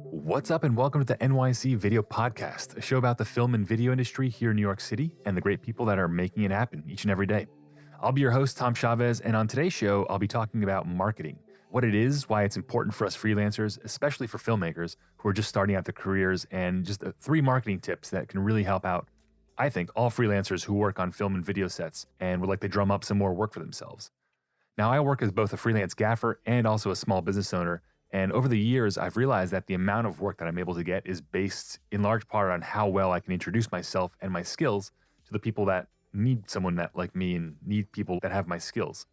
What's up, and welcome to the NYC Video Podcast, a show about the film and video industry here in New York City and the great people that are making it happen each and every day. I'll be your host, Tom Chavez, and on today's show, I'll be talking about marketing, what it is, why it's important for us freelancers, especially for filmmakers who are just starting out their careers, and just 3 marketing tips that can really help out, I think, all freelancers who work on film and video sets and would like to drum up some more work for themselves. Now, I work as both a freelance gaffer and also a small business owner. And over the years, I've realized that the amount of work that I'm able to get is based in large part on how well I can introduce myself and my skills to the people that need someone that like me and need people that have my skills.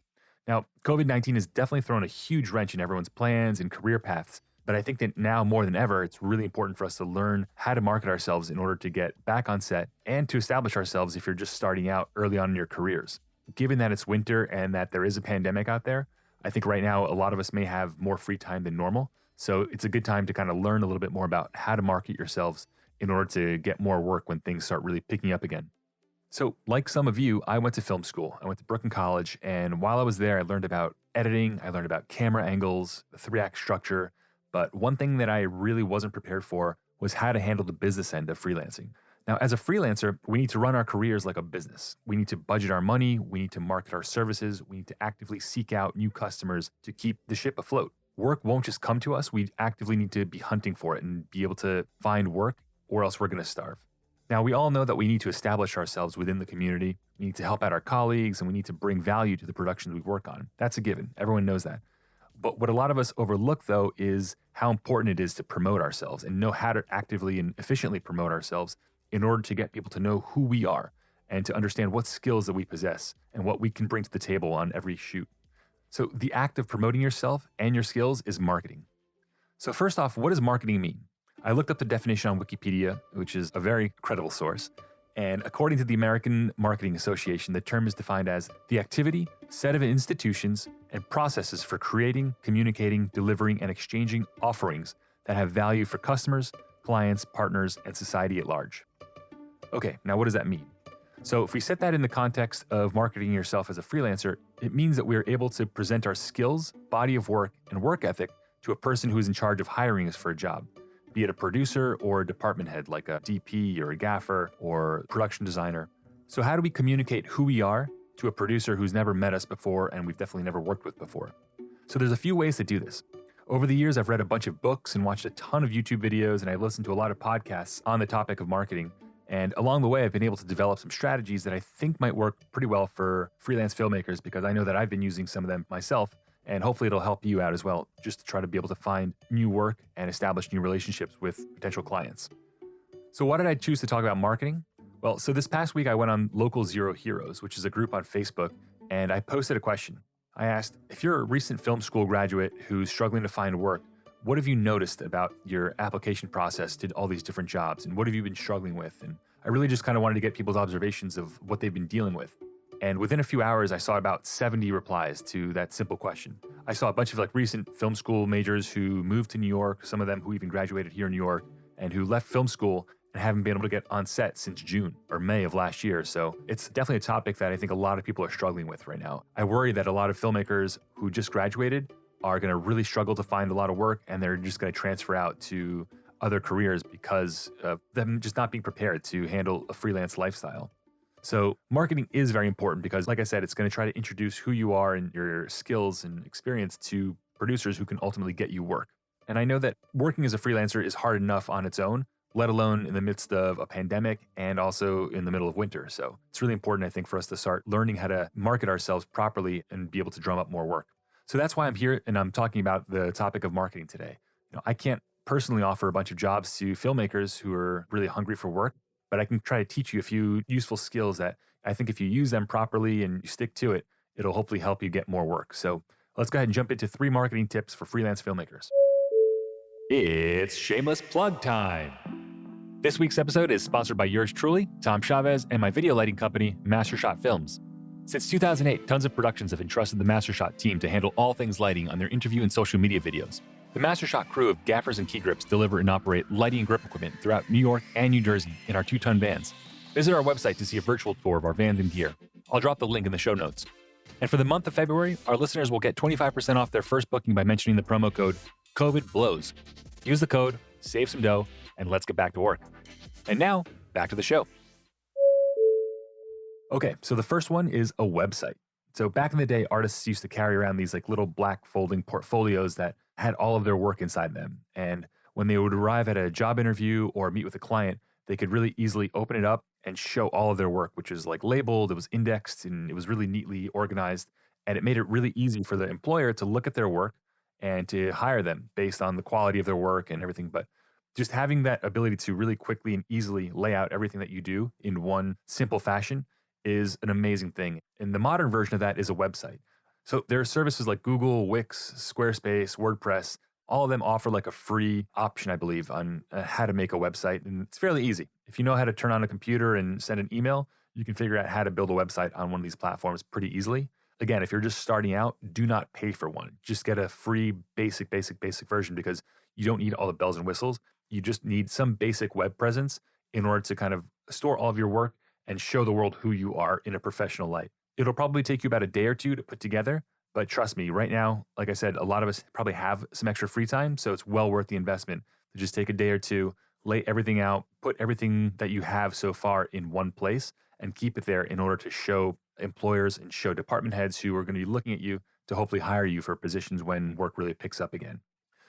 Now, COVID-19 has definitely thrown a huge wrench in everyone's plans and career paths, but I think that now more than ever, it's really important for us to learn how to market ourselves in order to get back on set and to establish ourselves if you're just starting out early on in your careers. Given that it's winter and that there is a pandemic out there, I think right now a lot of us may have more free time than normal. So it's a good time to kind of learn a little bit more about how to market yourselves in order to get more work when things start really picking up again. So like some of you, I went to film school. I went to Brooklyn College. And while I was there, I learned about editing. I learned about camera angles, the 3-act structure. But one thing that I really wasn't prepared for was how to handle the business end of freelancing. Now, as a freelancer, we need to run our careers like a business. We need to budget our money. We need to market our services. We need to actively seek out new customers to keep the ship afloat. Work won't just come to us. We actively need to be hunting for it and be able to find work, or else we're going to starve. Now, we all know that we need to establish ourselves within the community. We need to help out our colleagues, and we need to bring value to the productions we work on. That's a given. Everyone knows that. But what a lot of us overlook, though, is how important it is to promote ourselves and know how to actively and efficiently promote ourselves in order to get people to know who we are and to understand what skills that we possess and what we can bring to the table on every shoot. So the act of promoting yourself and your skills is marketing. So first off, what does marketing mean? I looked up the definition on Wikipedia, which is a very credible source. And according to the American Marketing Association, the term is defined as the activity, set of institutions, and processes for creating, communicating, delivering, and exchanging offerings that have value for customers, clients, partners, and society at large. Okay, now what does that mean? So if we set that in the context of marketing yourself as a freelancer, it means that we're able to present our skills, body of work, and work ethic to a person who is in charge of hiring us for a job, be it a producer or a department head like a DP or a gaffer or production designer. So how do we communicate who we are to a producer who's never met us before and we've definitely never worked with before? So there's a few ways to do this. Over the years, I've read a bunch of books and watched a ton of YouTube videos, and I've listened to a lot of podcasts on the topic of marketing. And along the way, I've been able to develop some strategies that I think might work pretty well for freelance filmmakers, because I know that I've been using some of them myself, and hopefully it'll help you out as well, just to try to be able to find new work and establish new relationships with potential clients. So why did I choose to talk about marketing? Well, so this past week I went on Local Zero Heroes, which is a group on Facebook, and I posted a question. I asked, if you're a recent film school graduate who's struggling to find work, what have you noticed about your application process to all these different jobs? And what have you been struggling with? And I really just kind of wanted to get people's observations of what they've been dealing with. And within a few hours, I saw about 70 replies to that simple question. I saw a bunch of recent film school majors who moved to New York, some of them who even graduated here in New York, and who left film school and haven't been able to get on set since June or May of last year. So it's definitely a topic that I think a lot of people are struggling with right now. I worry that a lot of filmmakers who just graduated are going to really struggle to find a lot of work, and they're just going to transfer out to other careers because of them just not being prepared to handle a freelance lifestyle. So marketing is very important because, like I said, it's going to try to introduce who you are and your skills and experience to producers who can ultimately get you work. And I know that working as a freelancer is hard enough on its own, let alone in the midst of a pandemic and also in the middle of winter. So it's really important, I think, for us to start learning how to market ourselves properly and be able to drum up more work. So that's why I'm here and I'm talking about the topic of marketing today. I can't personally offer a bunch of jobs to filmmakers who are really hungry for work, but I can try to teach you a few useful skills that I think if you use them properly and you stick to it, it'll hopefully help you get more work. So let's go ahead and jump into 3 marketing tips for freelance filmmakers. It's shameless plug time. This week's episode is sponsored by yours truly, Tom Chavez, and my video lighting company, Mastershot Films. Since 2008, tons of productions have entrusted the Mastershot team to handle all things lighting on their interview and social media videos. The Mastershot crew of gaffers and key grips deliver and operate lighting and grip equipment throughout New York and New Jersey in our 2-ton vans. Visit our website to see a virtual tour of our vans and gear. I'll drop the link in the show notes. And for the month of February, our listeners will get 25% off their first booking by mentioning the promo code COVIDBLOWS. Use the code, save some dough, and let's get back to work. And now, back to the show. Okay, so the first one is a website. So back in the day, artists used to carry around these like little black folding portfolios that had all of their work inside them. And when they would arrive at a job interview or meet with a client, they could really easily open it up and show all of their work, which was like labeled, it was indexed, and it was really neatly organized. And it made it really easy for the employer to look at their work and to hire them based on the quality of their work and everything. But just having that ability to really quickly and easily lay out everything that you do in one simple fashion is an amazing thing. And the modern version of that is a website. So there are services like Google, Wix, Squarespace, WordPress. All of them offer like a free option, I believe, on how to make a website. And it's fairly easy. If you know how to turn on a computer and send an email, you can figure out how to build a website on one of these platforms pretty easily. Again, if you're just starting out, do not pay for one. Just get a free basic version because you don't need all the bells and whistles. You just need some basic web presence in order to kind of store all of your work and show the world who you are in a professional light. It'll probably take you about a day or two to put together, but trust me, right now, like I said, a lot of us probably have some extra free time, so it's well worth the investment to just take a day or two, lay everything out, put everything that you have so far in one place, and keep it there in order to show employers and show department heads who are going to be looking at you to hopefully hire you for positions when work really picks up again.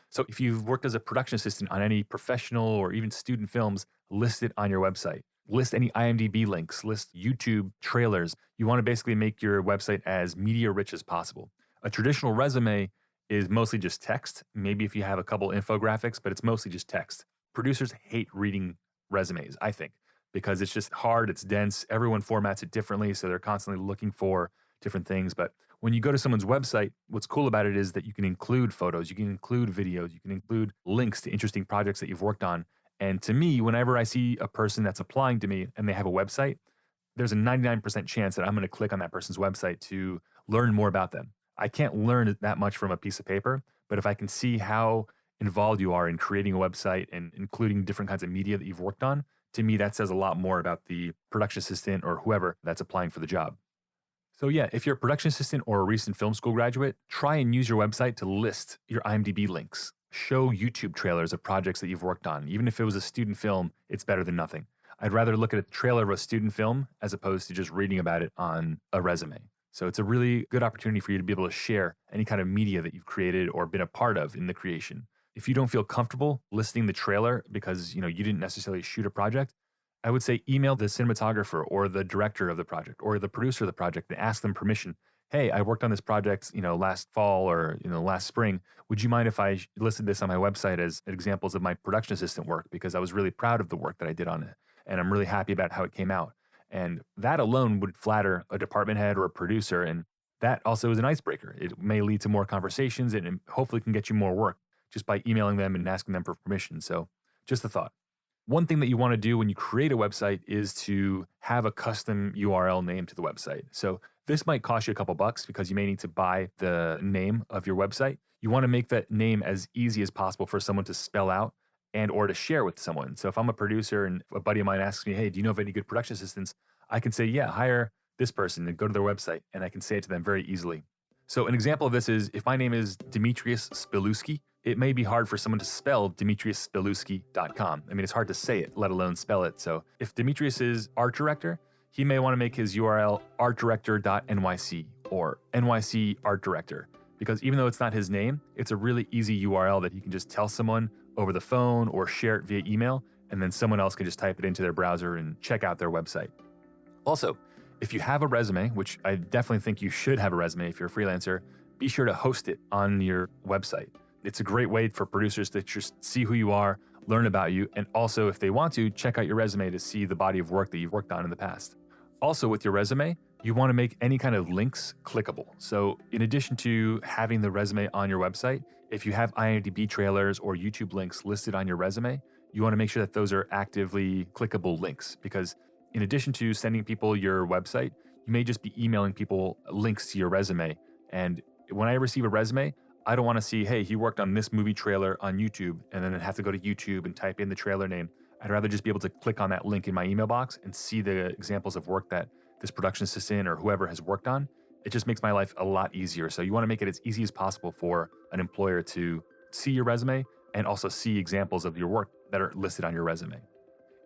So if you've worked as a production assistant on any professional or even student films, list it on your website. List any IMDb links, list YouTube trailers. You want to basically make your website as media rich as possible. A traditional resume is mostly just text. Maybe if you have a couple infographics, but it's mostly just text. Producers hate reading resumes, I think, because it's just hard, it's dense. Everyone formats it differently, so they're constantly looking for different things. But when you go to someone's website, what's cool about it is that you can include photos, you can include videos, you can include links to interesting projects that you've worked on. And to me, whenever I see a person that's applying to me and they have a website, there's a 99% chance that I'm going to click on that person's website to learn more about them. I can't learn that much from a piece of paper, but if I can see how involved you are in creating a website and including different kinds of media that you've worked on, to me, that says a lot more about the production assistant or whoever that's applying for the job. So yeah, if you're a production assistant or a recent film school graduate, try and use your website to list your IMDb links. Show YouTube trailers of projects that you've worked on. Even if it was a student film, it's better than nothing. I'd rather look at a trailer of a student film as opposed to just reading about it on a resume. So it's a really good opportunity for you to be able to share any kind of media that you've created or been a part of in the creation. If you don't feel comfortable listing the trailer because you didn't necessarily shoot a project, I would say email the cinematographer or the director of the project or the producer of the project and ask them permission. Hey, I worked on this project, last fall or, last spring. Would you mind if I listed this on my website as examples of my production assistant work? Because I was really proud of the work that I did on it. And I'm really happy about how it came out. And that alone would flatter a department head or a producer. And that also is an icebreaker. It may lead to more conversations and hopefully can get you more work just by emailing them and asking them for permission. So just a thought. One thing that you want to do when you create a website is to have a custom URL name to the website. So this might cost you a couple bucks because you may need to buy the name of your website. You want to make that name as easy as possible for someone to spell out and or to share with someone. So if I'm a producer and a buddy of mine asks me, hey, do you know of any good production assistants? I can say, yeah, hire this person and go to their website. And I can say it to them very easily. So an example of this is if my name is Demetrius Spiluski, it may be hard for someone to spell DemetriusSpiluski.com. I mean, it's hard to say it, let alone spell it. So if Demetrius is art director, he may want to make his URL artdirector.nyc or NYC art director, because even though it's not his name, it's a really easy URL that he can just tell someone over the phone or share it via email, and then someone else can just type it into their browser and check out their website. Also, if you have a resume, which I definitely think you should have a resume if you're a freelancer, be sure to host it on your website. It's a great way for producers to just see who you are, learn about you, and also, if they want to, check out your resume to see the body of work that you've worked on in the past. Also, with your resume, you want to make any kind of links clickable. So in addition to having the resume on your website, if you have IMDb trailers or YouTube links listed on your resume, you want to make sure that those are actively clickable links, because in addition to sending people your website, you may just be emailing people links to your resume. And when I receive a resume, I don't want to see, hey, he worked on this movie trailer on YouTube, and then have to go to YouTube and type in the trailer name. I'd rather just be able to click on that link in my email box and see the examples of work that this production assistant or whoever has worked on, It just makes my life a lot easier. So you want to make it as easy as possible for an employer to see your resume and also see examples of your work that are listed on your resume.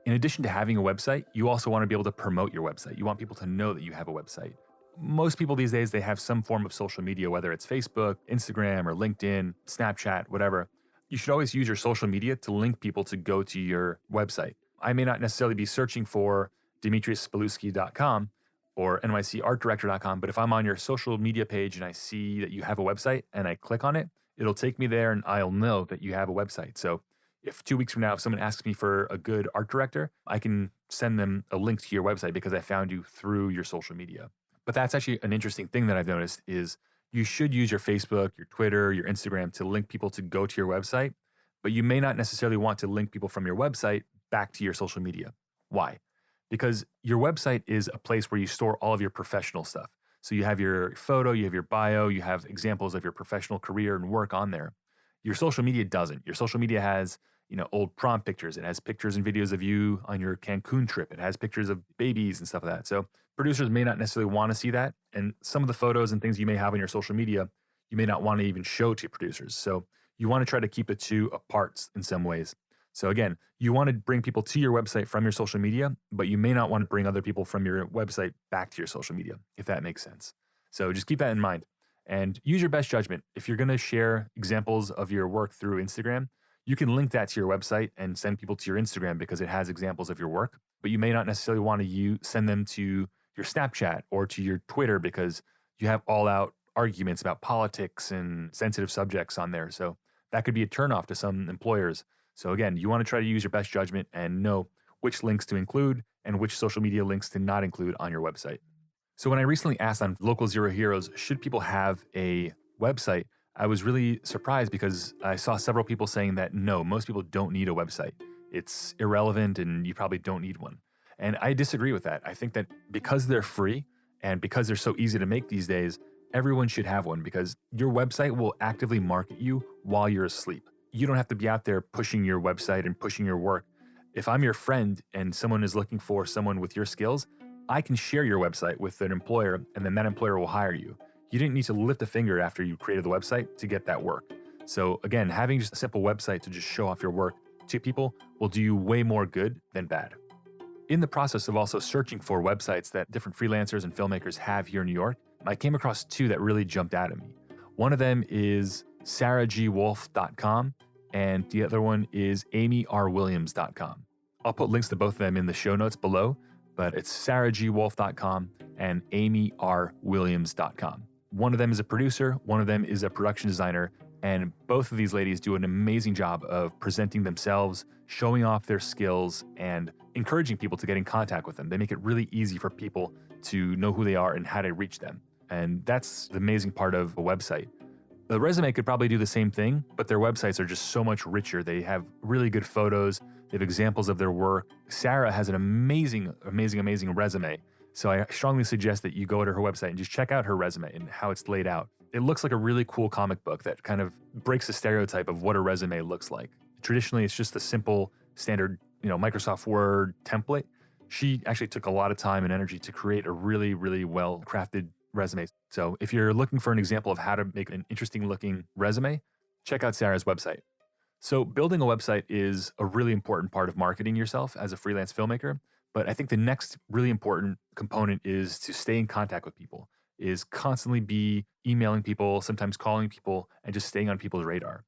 In addition to having a website, you also want to be able to promote your website. You want people to know that you have a website. Most people these days, they have some form of social media, whether it's Facebook, Instagram, or LinkedIn, Snapchat, whatever. You should always use your social media to link people to go to your website. I may not necessarily be searching for dimitrispoluski.com or nycartdirector.com, but if I'm on your social media page and I see that you have a website and I click on it, it'll take me there and I'll know that you have a website. So if 2 weeks from now, if someone asks me for a good art director, I can send them a link to your website because I found you through your social media. But that's actually an interesting thing that I've noticed is you should use your Facebook, your Twitter, your Instagram to link people to go to your website, but you may not necessarily want to link people from your website back to your social media. Why? Because your website is a place where you store all of your professional stuff. So you have your photo, you have your bio, you have examples of your professional career and work on there. Your social media doesn't. Your social media has, old prom pictures. It has pictures and videos of you on your Cancun trip. It has pictures of babies and stuff like that. So producers may not necessarily want to see that. And some of the photos and things you may have on your social media, you may not want to even show to producers. So you want to try to keep the two apart in some ways. So again, you want to bring people to your website from your social media, but you may not want to bring other people from your website back to your social media, if that makes sense. So just keep that in mind and use your best judgment. If you're going to share examples of your work through Instagram, you can link that to your website and send people to your Instagram because it has examples of your work, but you may not necessarily want to send them to your Snapchat or to your Twitter because you have all out arguments about politics and sensitive subjects on there. So that could be a turnoff to some employers. So again, you want to try to use your best judgment and know which links to include and which social media links to not include on your website. So when I recently asked on Local Zero Heroes, should people have a website? I was really surprised because I saw several people saying that no, most people don't need a website. It's irrelevant and you probably don't need one. And I disagree with that. I think that because they're free and because they're so easy to make these days, everyone should have one because your website will actively market you while you're asleep. You don't have to be out there pushing your website and pushing your work. If I'm your friend and someone is looking for someone with your skills, I can share your website with an employer and then that employer will hire you. You didn't need to lift a finger after you created the website to get that work. So again, having just a simple website to just show off your work to people will do you way more good than bad. In the process of also searching for websites that different freelancers and filmmakers have here in New York, I came across two that really jumped out at me. One of them is sarahgwolf.com and the other one is amyrwilliams.com. I'll put links to both of them in the show notes below, but it's sarahgwolf.com and amyrwilliams.com. One of them is a producer, one of them is a production designer, and both of these ladies do an amazing job of presenting themselves, showing off their skills, and encouraging people to get in contact with them. They make it really easy for people to know who they are and how to reach them. And that's the amazing part of a website. The resume could probably do the same thing, but their websites are just so much richer. They have really good photos. They have examples of their work. Sarah has an amazing resume. So I strongly suggest that you go to her website and just check out her resume and how it's laid out. It looks like a really cool comic book that kind of breaks the stereotype of what a resume looks like. Traditionally, it's just a simple, standard, Microsoft Word template. She actually took a lot of time and energy to create a really, really well-crafted resume. So if you're looking for an example of how to make an interesting-looking resume, check out Sarah's website. So building a website is a really important part of marketing yourself as a freelance filmmaker. But I think the next really important component is to stay in contact with people, is constantly be emailing people, sometimes calling people, and just staying on people's radar.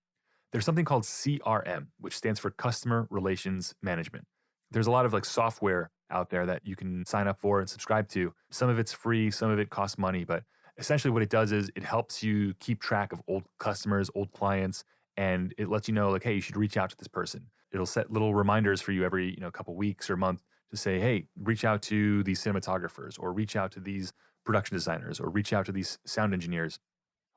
There's something called CRM, which stands for Customer Relations Management. There's a lot of software out there that you can sign up for and subscribe to. Some of it's free, some of it costs money, but essentially what it does is it helps you keep track of old customers, old clients, and it lets you know hey, you should reach out to this person. It'll set little reminders for you every couple weeks or month to say, hey, reach out to these cinematographers or reach out to these production designers or reach out to these sound engineers.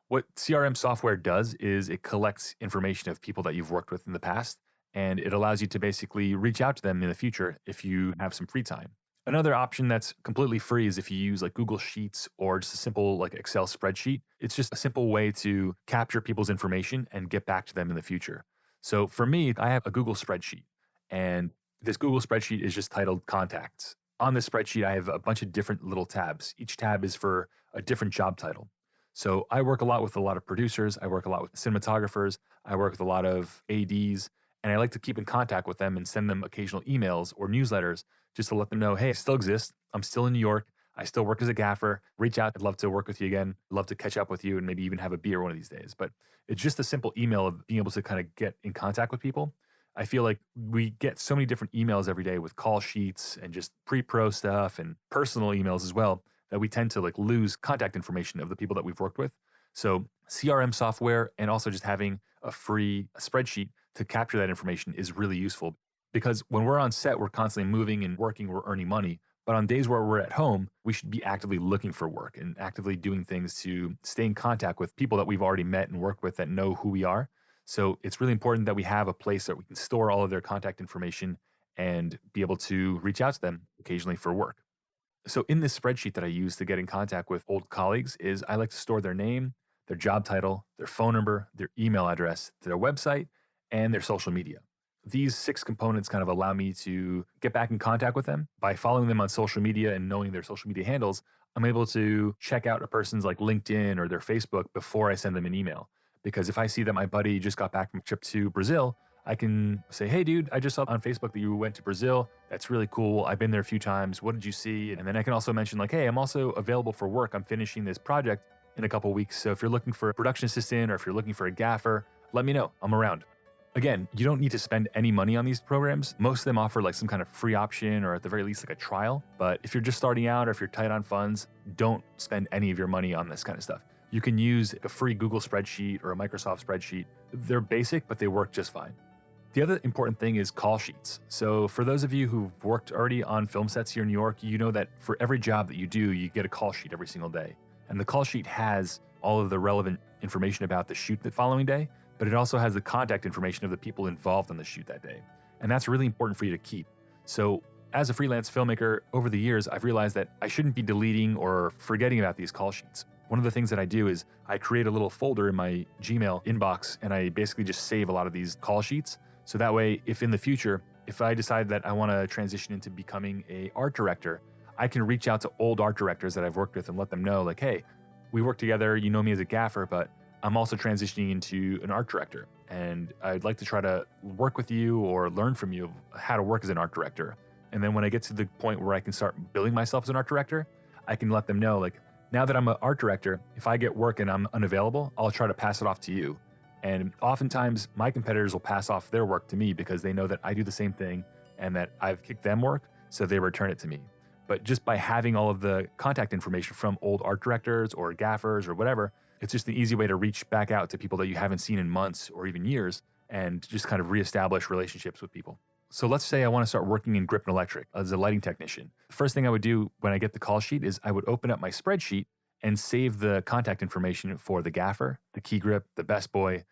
What CRM software does is it collects information of people that you've worked with in the past, and it allows you to basically reach out to them in the future if you have some free time. Another option that's completely free is if you use Google Sheets or just a simple Excel spreadsheet. It's just a simple way to capture people's information and get back to them in the future. So for me, I have a Google spreadsheet, and this Google spreadsheet is just titled Contacts. On this spreadsheet, I have a bunch of different little tabs. Each tab is for a different job title. So I work a lot with a lot of producers. I work a lot with cinematographers. I work with a lot of ADs, and I like to keep in contact with them and send them occasional emails or newsletters just to let them know, hey, I still exist. I'm still in New York. I still work as a gaffer. Reach out. I'd love to work with you again. I'd love to catch up with you and maybe even have a beer one of these days. But it's just a simple email of being able to kind of get in contact with people. I feel like we get so many different emails every day with call sheets and just pre-pro stuff and personal emails as well that we tend to like lose contact information of the people that we've worked with. So CRM software and also just having a free spreadsheet to capture that information is really useful because when we're on set, we're constantly moving and working, we're earning money. But on days where we're at home, we should be actively looking for work and actively doing things to stay in contact with people that we've already met and worked with that know who we are. So it's really important that we have a place that we can store all of their contact information and be able to reach out to them occasionally for work. So in this spreadsheet that I use to get in contact with old colleagues is I like to store their name, their job title, their phone number, their email address, their website, and their social media. These 6 components kind of allow me to get back in contact with them. By following them on social media and knowing their social media handles, I'm able to check out a person's like LinkedIn or their Facebook before I send them an email. Because if I see that my buddy just got back from a trip to Brazil, I can say, hey, dude, I just saw on Facebook that you went to Brazil. That's really cool. I've been there a few times. What did you see? And then I can also mention like, hey, I'm also available for work. I'm finishing this project in a couple of weeks. So if you're looking for a production assistant or if you're looking for a gaffer, let me know. I'm around. Again, you don't need to spend any money on these programs. Most of them offer like some kind of free option or at the very least like a trial. But if you're just starting out or if you're tight on funds, don't spend any of your money on this kind of stuff. You can use a free Google spreadsheet or a Microsoft spreadsheet. They're basic, but they work just fine. The other important thing is call sheets. So for those of you who've worked already on film sets here in New York, you know that for every job that you do, you get a call sheet every single day. And the call sheet has all of the relevant information about the shoot the following day, but it also has the contact information of the people involved on the shoot that day. And that's really important for you to keep. So as a freelance filmmaker, over the years, I've realized that I shouldn't be deleting or forgetting about these call sheets. One of the things that I do is I create a little folder in my Gmail inbox and I basically just save a lot of these call sheets. So that way, if in the future, if I decide that I want to transition into becoming an art director, I can reach out to old art directors that I've worked with and let them know like, hey, we work together, you know me as a gaffer, but I'm also transitioning into an art director. And I'd like to try to work with you or learn from you how to work as an art director. And then when I get to the point where I can start billing myself as an art director, I can let them know like, now that I'm an art director, if I get work and I'm unavailable, I'll try to pass it off to you. And oftentimes my competitors will pass off their work to me because they know that I do the same thing and that I've kicked them work, so they return it to me. But just by having all of the contact information from old art directors or gaffers or whatever, it's just an easy way to reach back out to people that you haven't seen in months or even years and just kind of reestablish relationships with people. So let's say I want to start working in grip and electric as a lighting technician. The first thing I would do when I get the call sheet is I would open up my spreadsheet and save the contact information for the gaffer, the key grip, the best boy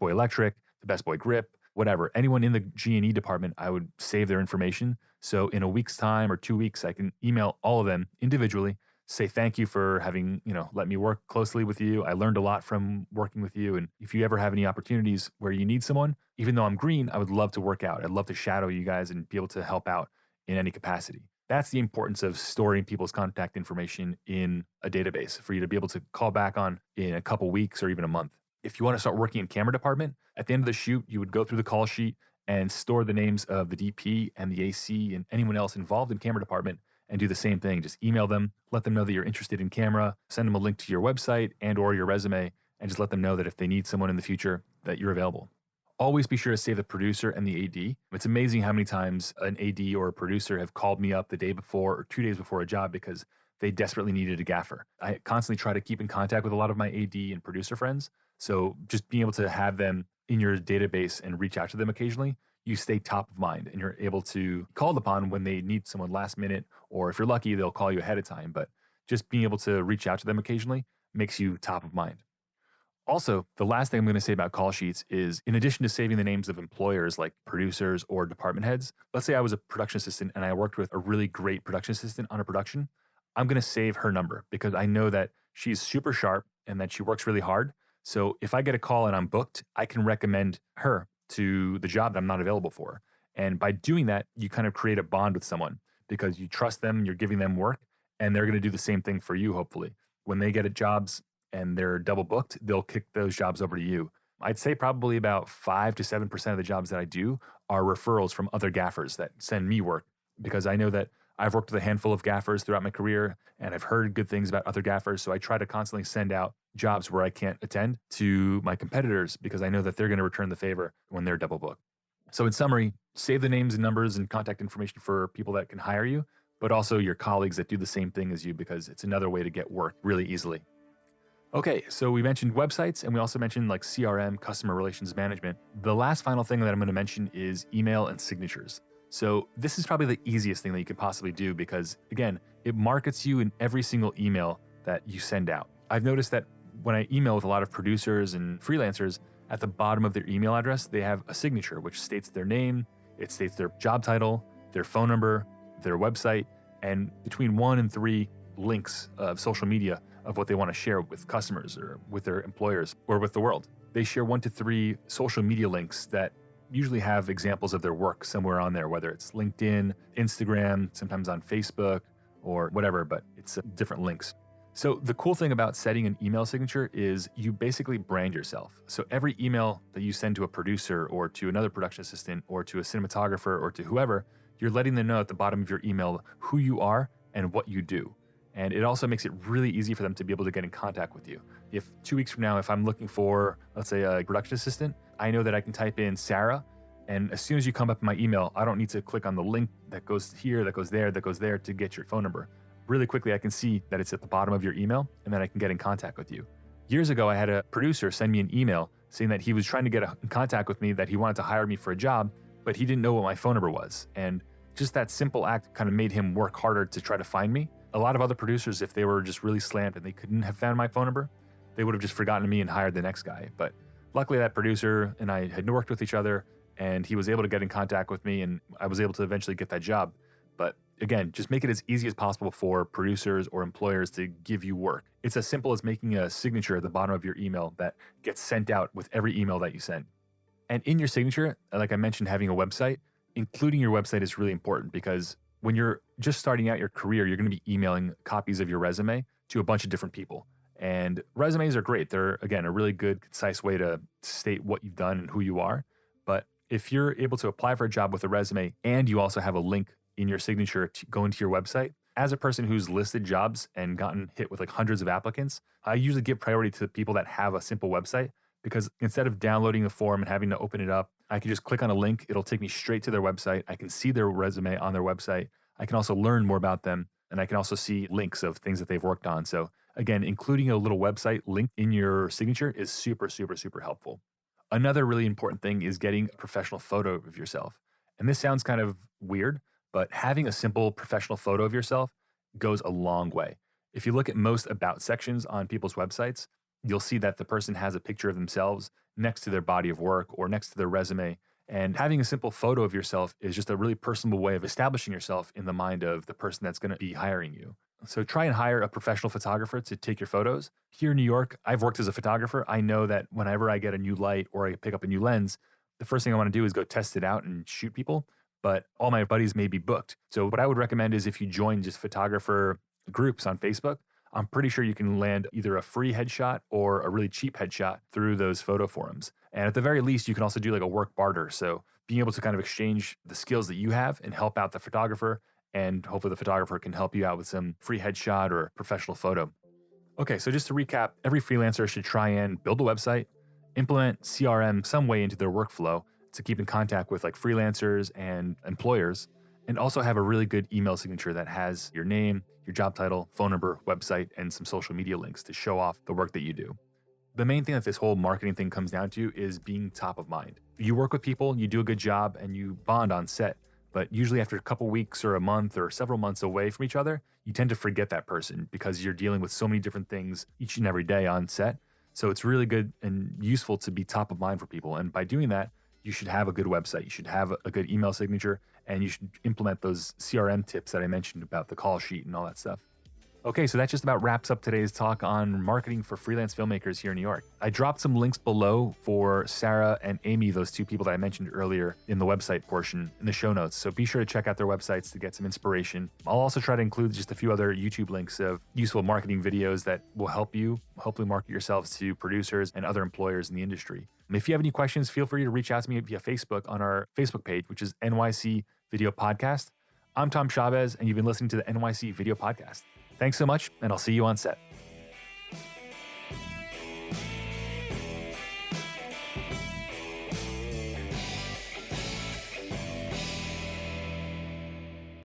electric, the best boy grip, whatever. Anyone in the G&E department, I would save their information. So in a week's time or 2 weeks, I can email all of them individually, say thank you for having, let me work closely with you. I learned a lot from working with you. And if you ever have any opportunities where you need someone, even though I'm green, I would love to work out. I'd love to shadow you guys and be able to help out in any capacity. That's the importance of storing people's contact information in a database for you to be able to call back on in a couple weeks or even a month. If you want to start working in camera department, at the end of the shoot, you would go through the call sheet and store the names of the DP and the AC and anyone else involved in camera department and do the same thing. Just email them, let them know that you're interested in camera, send them a link to your website and or your resume, and just let them know that if they need someone in the future, that you're available. Always be sure to save the producer and the AD. It's amazing how many times an AD or a producer have called me up the day before or 2 days before a job because they desperately needed a gaffer. I constantly try to keep in contact with a lot of my AD and producer friends. So just being able to have them in your database and reach out to them occasionally, you stay top of mind and you're able to be called upon when they need someone last minute, or if you're lucky, they'll call you ahead of time. But just being able to reach out to them occasionally makes you top of mind. Also, the last thing I'm going to say about call sheets is in addition to saving the names of employers like producers or department heads, let's say I was a production assistant and I worked with a really great production assistant on a production, I'm going to save her number because I know that she's super sharp and that she works really hard. So if I get a call and I'm booked, I can recommend her to the job that I'm not available for. And by doing that, you kind of create a bond with someone because you trust them, you're giving them work, and they're going to do the same thing for you, hopefully. when they get jobs and they're double booked, they'll kick those jobs over to you. I'd say probably about 5 to 7% of the jobs that I do are referrals from other gaffers that send me work, because I know that I've worked with a handful of gaffers throughout my career and I've heard good things about other gaffers. So I try to constantly send out jobs where I can't attend to my competitors, because I know that they're going to return the favor when they're double booked. So in summary, save the names and numbers and contact information for people that can hire you, but also your colleagues that do the same thing as you, because it's another way to get work really easily. Okay, so we mentioned websites and we also mentioned like CRM, customer relations management. The last final thing that I'm going to mention is email and signatures. So this is probably the easiest thing that you could possibly do, because again, it markets you in every single email that you send out. I've noticed that when I email with a lot of producers and freelancers, at the bottom of their email address, they have a signature which states their name, it states their job title, their phone number, their website, and between 1 and 3 links of social media of what they want to share with customers or with their employers or with the world. They share 1 to 3 social media links that usually have examples of their work somewhere on there, whether it's LinkedIn, Instagram, sometimes on Facebook or whatever, but it's different links. So the cool thing about setting an email signature is you basically brand yourself. So every email that you send to a producer or to another production assistant or to a cinematographer or to whoever, you're letting them know at the bottom of your email who you are and what you do. And it also makes it really easy for them to be able to get in contact with you. If 2 weeks from now, if I'm looking for, let's say, a production assistant, I know that I can type in Sarah, and as soon as you come up in my email, I don't need to click on the link that goes here, that goes there, that goes there to get your phone number. Really quickly, I can see that it's at the bottom of your email, and then I can get in contact with you. Years ago, I had a producer send me an email saying that he was trying to get in contact with me, that he wanted to hire me for a job, but he didn't know what my phone number was. And just that simple act kind of made him work harder to try to find me. A lot of other producers, if they were just really slammed and they couldn't have found my phone number, they would have just forgotten me and hired the next guy. But luckily, that producer and I had worked with each other, and he was able to get in contact with me, and I was able to eventually get that job. But again, just make it as easy as possible for producers or employers to give you work. It's as simple as making a signature at the bottom of your email that gets sent out with every email that you send. And in your signature, like I mentioned, having a website, including your website is really important, because when you're just starting out your career, you're going to be emailing copies of your resume to a bunch of different people. And resumes are great. They're, again, a really good, concise way to state what you've done and who you are. But if you're able to apply for a job with a resume and you also have a link in your signature to go into your website, as a person who's listed jobs and gotten hit with like hundreds of applicants, I usually give priority to people that have a simple website, because instead of downloading the form and having to open it up, I can just click on a link. It'll take me straight to their website. I can see their resume on their website. I can also learn more about them, and I can also see links of things that they've worked on. So again, including a little website link in your signature is super, super, super helpful. Another really important thing is getting a professional photo of yourself. And this sounds kind of weird, but having a simple professional photo of yourself goes a long way. If you look at most about sections on people's websites, you'll see that the person has a picture of themselves next to their body of work or next to their resume. And having a simple photo of yourself is just a really personable way of establishing yourself in the mind of the person that's going to be hiring you. So try and hire a professional photographer to take your photos. Here in New York, I've worked as a photographer. I know that whenever I get a new light or I pick up a new lens, the first thing I want to do is go test it out and shoot people. But all my buddies may be booked. So what I would recommend is if you join just photographer groups on Facebook, I'm pretty sure you can land either a free headshot or a really cheap headshot through those photo forums. And at the very least, you can also do like a work barter. So being able to kind of exchange the skills that you have and help out the photographer, and hopefully the photographer can help you out with some free headshot or professional photo. Okay, so just to recap, every freelancer should try and build a website, implement CRM some way into their workflow to keep in contact with like freelancers and employers, and also have a really good email signature that has your name, your job title, phone number, website, and some social media links to show off the work that you do. The main thing that this whole marketing thing comes down to is being top of mind. You work with people, you do a good job, and you bond on set. But usually after a couple weeks or a month or several months away from each other, you tend to forget that person because you're dealing with so many different things each and every day on set. So it's really good and useful to be top of mind for people. And by doing that, you should have a good website. You should have a good email signature, and you should implement those CRM tips that I mentioned about the call sheet and all that stuff. Okay, so that just about wraps up today's talk on marketing for freelance filmmakers here in New York. I dropped some links below for Sarah and Amy, those two people that I mentioned earlier in the website portion in the show notes. So be sure to check out their websites to get some inspiration. I'll also try to include just a few other YouTube links of useful marketing videos that will help you hopefully market yourselves to producers and other employers in the industry. And if you have any questions, feel free to reach out to me via Facebook on our Facebook page, which is NYC Video Podcast. I'm Tom Chavez, and you've been listening to the NYC Video Podcast. Thanks so much, and I'll see you on set.